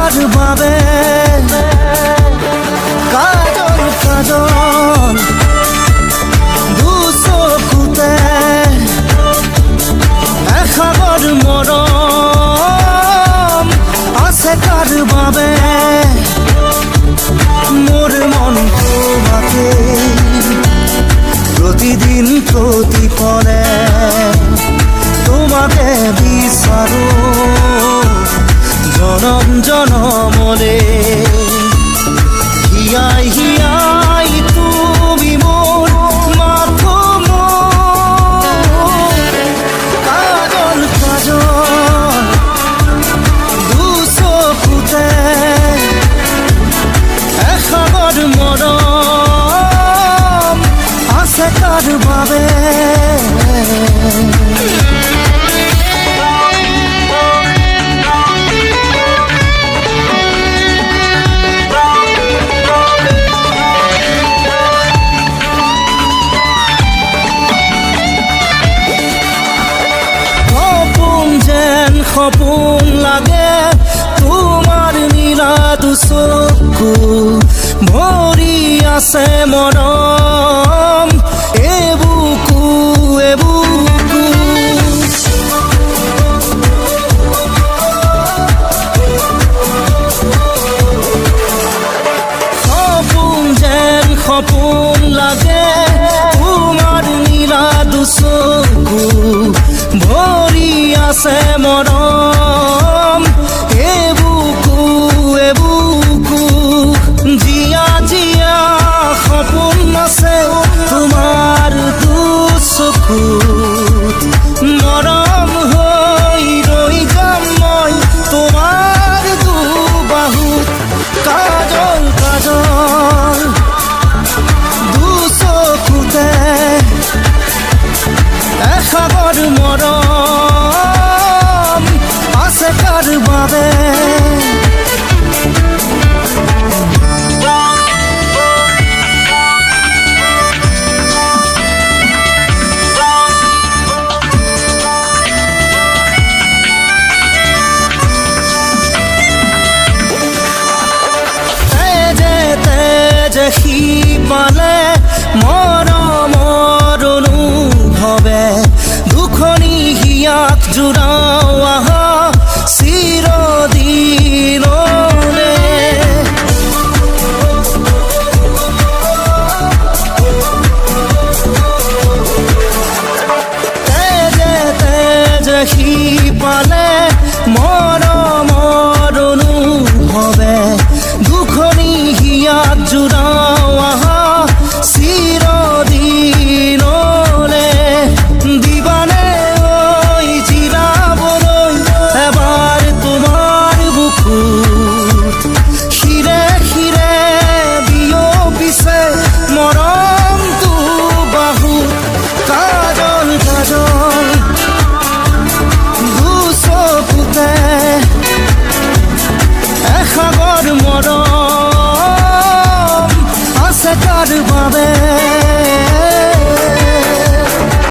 কার বাবে কাজল কাজল দু চকুতে এসাগর মৰম আছে কার বাবে মোর মন তোমাকে প্রতিদিন প্রতিপলে তোমাকে বিচাৰো জনম জনমলে হিয়াই হিয়াই তুমি মোর মাথো কাজল কাজল দু চকুতে এসাগর মৰম আছে কার বাবে সপোন লাগে তোমার নীলা দুচকু ভৰি আছে মৰম এবুকু এবুকু সপোন যেন সপোন লাগে তোমাৰ নীলা দুচকু ভৰি আছে মৰম এবুকু এবুকু জিয়া জিয়া সপোন আছে তোমাৰ দুচকুত মৰম হৈ ৰৈ যাম মই তোমাৰ দুবাহুত কাজল কাজল দু চকুতে এসাগর মৰম আছে কার বাবে তেজে তেজে সি পালে মৰম